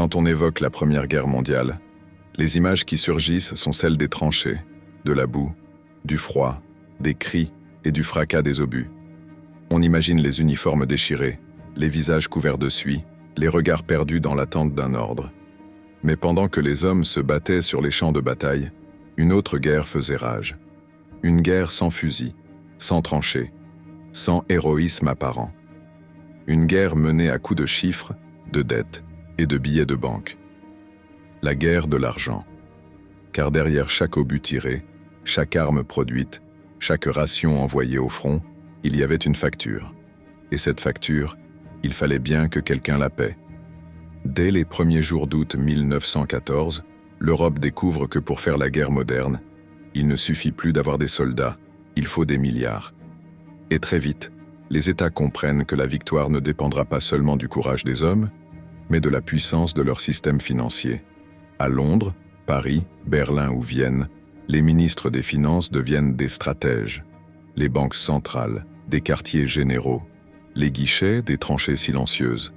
Quand on évoque la Première Guerre mondiale, les images qui surgissent sont celles des tranchées, de la boue, du froid, des cris et du fracas des obus. On imagine les uniformes déchirés, les visages couverts de suie, les regards perdus dans l'attente d'un ordre. Mais pendant que les hommes se battaient sur les champs de bataille, une autre guerre faisait rage. Une guerre sans fusil, sans tranchées, sans héroïsme apparent. Une guerre menée à coups de chiffres, de dettes et de billets de banque. La guerre de l'argent. Car derrière chaque obus tiré, chaque arme produite, chaque ration envoyée au front, il y avait une facture. Et cette facture, il fallait bien que quelqu'un la paie. Dès les premiers jours d'août 1914, l'Europe découvre que pour faire la guerre moderne, il ne suffit plus d'avoir des soldats, il faut des milliards. Et très vite, les États comprennent que la victoire ne dépendra pas seulement du courage des hommes, mais de la puissance de leur système financier. À Londres, Paris, Berlin ou Vienne, les ministres des Finances deviennent des stratèges, les banques centrales, des quartiers généraux, les guichets, des tranchées silencieuses.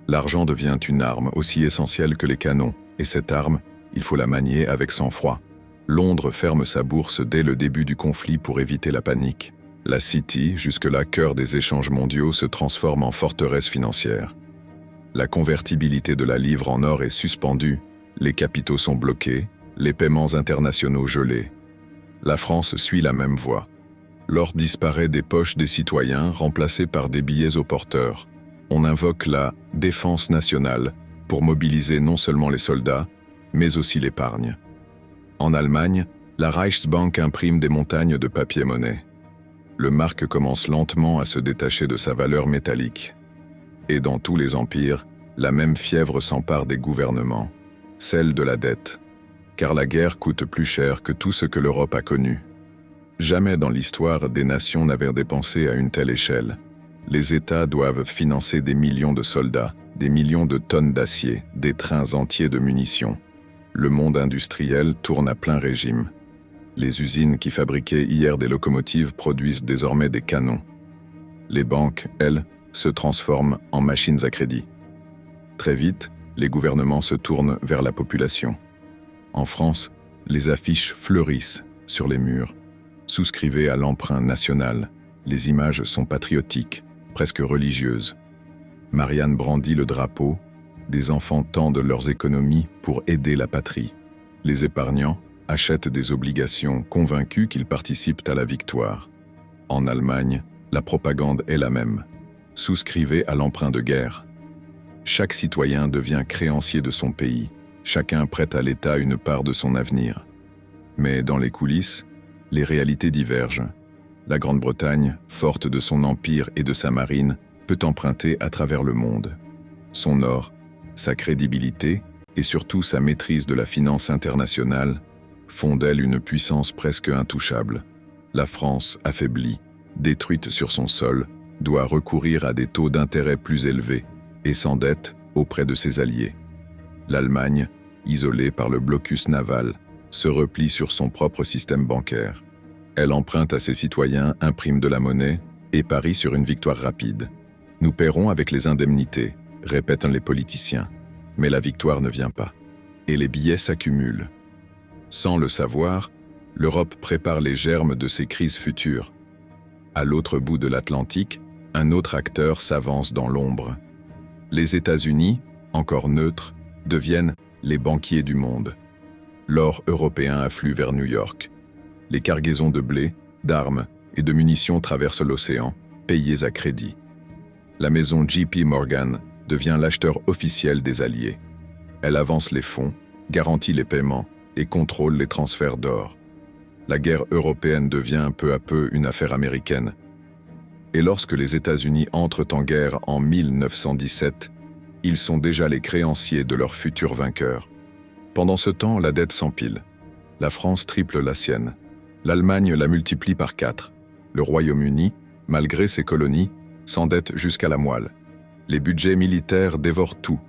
L'argent devient une arme aussi essentielle que les canons, et cette arme, il faut la manier avec sang-froid. Londres ferme sa bourse dès le début du conflit pour éviter la panique. La City, jusque-là cœur des échanges mondiaux, se transforme en forteresse financière. La convertibilité de la livre en or est suspendue, les capitaux sont bloqués, les paiements internationaux gelés. La France suit la même voie. L'or disparaît des poches des citoyens, remplacé par des billets au porteur. On invoque la « défense nationale » pour mobiliser non seulement les soldats, mais aussi l'épargne. En Allemagne, la Reichsbank imprime des montagnes de papier-monnaie. Le marque commence lentement à se détacher de sa valeur métallique. Et dans tous les empires, la même fièvre s'empare des gouvernements, celle de la dette. Car la guerre coûte plus cher que tout ce que l'Europe a connu. Jamais dans l'histoire des nations n'avaient dépensé à une telle échelle. Les États doivent financer des millions de soldats, des millions de tonnes d'acier, des trains entiers de munitions. Le monde industriel tourne à plein régime. Les usines qui fabriquaient hier des locomotives produisent désormais des canons. Les banques, elles, se transforment en machines à crédit. Très vite, les gouvernements se tournent vers la population. En France, les affiches fleurissent sur les murs. Souscrivez à l'emprunt national. Les images sont patriotiques, presque religieuses. Marianne brandit le drapeau. Des enfants tendent leurs économies pour aider la patrie. Les épargnants achètent des obligations convaincus qu'ils participent à la victoire. En Allemagne, la propagande est la même. Souscrivez à l'emprunt de guerre. Chaque citoyen devient créancier de son pays. Chacun prête à l'État une part de son avenir. Mais dans les coulisses, les réalités divergent. La Grande-Bretagne, forte de son empire et de sa marine, peut emprunter à travers le monde. Son or, sa crédibilité et surtout sa maîtrise de la finance internationale font d'elle une puissance presque intouchable. La France, affaiblie, détruite sur son sol, doit recourir à des taux d'intérêt plus élevés et s'endette auprès de ses alliés. L'Allemagne, isolée par le blocus naval, se replie sur son propre système bancaire. Elle emprunte à ses citoyens, imprime de la monnaie et parie sur une victoire rapide. Nous paierons avec les indemnités, répètent les politiciens. Mais la victoire ne vient pas. Et les billets s'accumulent. Sans le savoir, l'Europe prépare les germes de ses crises futures. À l'autre bout de l'Atlantique, un autre acteur s'avance dans l'ombre. Les États-Unis, encore neutres, deviennent les banquiers du monde. L'or européen afflue vers New York. Les cargaisons de blé, d'armes et de munitions traversent l'océan, payées à crédit. La maison JP Morgan devient l'acheteur officiel des Alliés. Elle avance les fonds, garantit les paiements et contrôle les transferts d'or. La guerre européenne devient peu à peu une affaire américaine. Et lorsque les États-Unis entrent en guerre en 1917, ils sont déjà les créanciers de leurs futurs vainqueurs. Pendant ce temps, la dette s'empile. La France triple la sienne. L'Allemagne la multiplie par 4. Le Royaume-Uni, malgré ses colonies, s'endette jusqu'à la moelle. Les budgets militaires dévorent tout.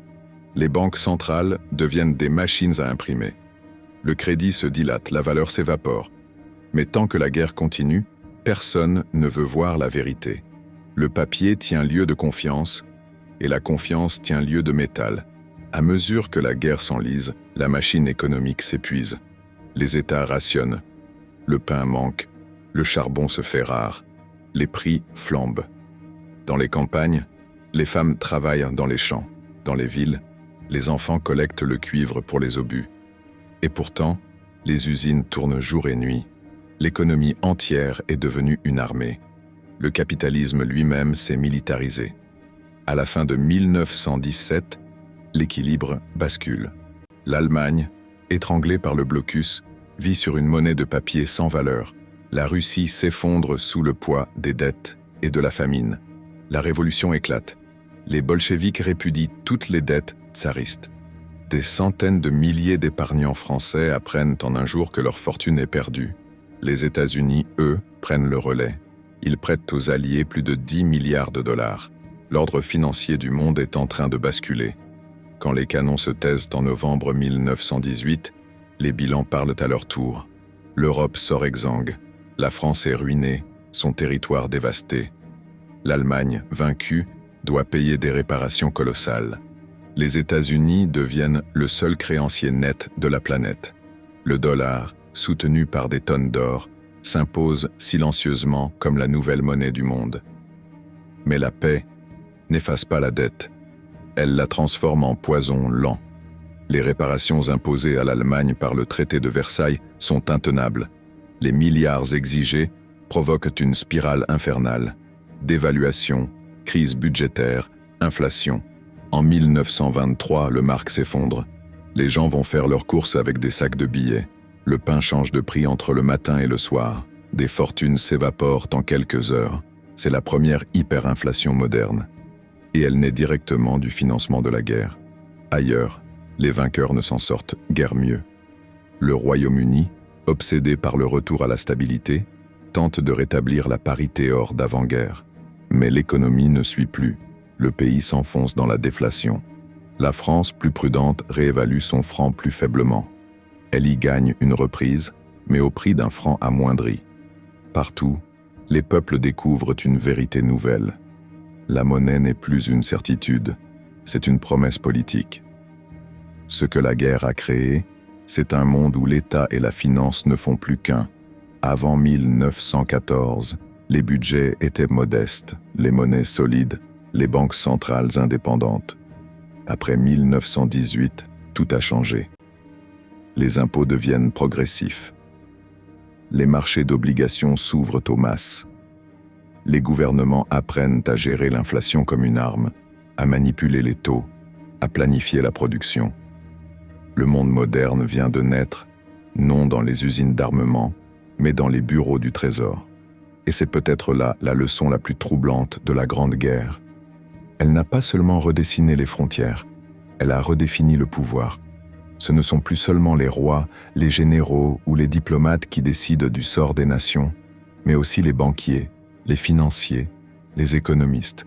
Les banques centrales deviennent des machines à imprimer. Le crédit se dilate, la valeur s'évapore. Mais tant que la guerre continue, personne ne veut voir la vérité. Le papier tient lieu de confiance, et la confiance tient lieu de métal. À mesure que la guerre s'enlise, la machine économique s'épuise. Les États rationnent. Le pain manque, le charbon se fait rare, les prix flambent. Dans les campagnes, les femmes travaillent dans les champs. Dans les villes, les enfants collectent le cuivre pour les obus. Et pourtant, les usines tournent jour et nuit. L'économie entière est devenue une armée. Le capitalisme lui-même s'est militarisé. À la fin de 1917, l'équilibre bascule. L'Allemagne, étranglée par le blocus, vit sur une monnaie de papier sans valeur. La Russie s'effondre sous le poids des dettes et de la famine. La révolution éclate. Les bolcheviks répudient toutes les dettes tsaristes. Des centaines de milliers d'épargnants français apprennent en un jour que leur fortune est perdue. Les États-Unis, eux, prennent le relais. Ils prêtent aux Alliés plus de 10 milliards de dollars. L'ordre financier du monde est en train de basculer. Quand les canons se taisent en novembre 1918, les bilans parlent à leur tour. L'Europe sort exsangue. La France est ruinée, son territoire dévasté. L'Allemagne, vaincue, doit payer des réparations colossales. Les États-Unis deviennent le seul créancier net de la planète. Le dollar, soutenu par des tonnes d'or, s'impose silencieusement comme la nouvelle monnaie du monde. Mais la paix n'efface pas la dette. Elle la transforme en poison lent. Les réparations imposées à l'Allemagne par le traité de Versailles sont intenables. Les milliards exigés provoquent une spirale infernale. Dévaluation, crise budgétaire, inflation. En 1923, le mark s'effondre. Les gens vont faire leurs courses avec des sacs de billets. Le pain change de prix entre le matin et le soir. Des fortunes s'évaporent en quelques heures. C'est la première hyperinflation moderne. Et elle naît directement du financement de la guerre. Ailleurs, les vainqueurs ne s'en sortent guère mieux. Le Royaume-Uni, obsédé par le retour à la stabilité, tente de rétablir la parité or d'avant-guerre. Mais l'économie ne suit plus. Le pays s'enfonce dans la déflation. La France, plus prudente, réévalue son franc plus faiblement. Elle y gagne une reprise, mais au prix d'un franc amoindri. Partout, les peuples découvrent une vérité nouvelle. La monnaie n'est plus une certitude, c'est une promesse politique. Ce que la guerre a créé, c'est un monde où l'État et la finance ne font plus qu'un. Avant 1914, les budgets étaient modestes, les monnaies solides, les banques centrales indépendantes. Après 1918, tout a changé. Les impôts deviennent progressifs. Les marchés d'obligations s'ouvrent aux masses. Les gouvernements apprennent à gérer l'inflation comme une arme, à manipuler les taux, à planifier la production. Le monde moderne vient de naître, non dans les usines d'armement, mais dans les bureaux du Trésor. Et c'est peut-être là la leçon la plus troublante de la Grande Guerre. Elle n'a pas seulement redessiné les frontières, elle a redéfini le pouvoir. Ce ne sont plus seulement les rois, les généraux ou les diplomates qui décident du sort des nations, mais aussi les banquiers, les financiers, les économistes.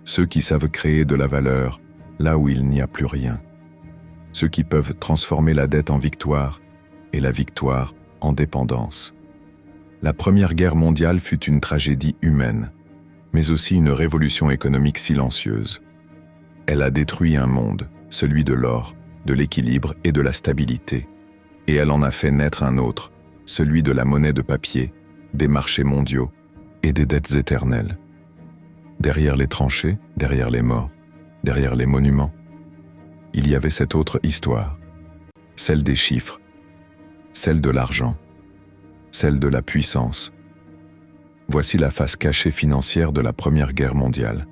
Ceux qui savent créer de la valeur là où il n'y a plus rien. Ceux qui peuvent transformer la dette en victoire et la victoire en dépendance. La Première Guerre mondiale fut une tragédie humaine, mais aussi une révolution économique silencieuse. Elle a détruit un monde, celui de l'or, de l'équilibre et de la stabilité. Et elle en a fait naître un autre, celui de la monnaie de papier, des marchés mondiaux et des dettes éternelles. Derrière les tranchées, derrière les morts, derrière les monuments, il y avait cette autre histoire, celle des chiffres, celle de l'argent, celle de la puissance. Voici la face cachée financière de la Première Guerre mondiale.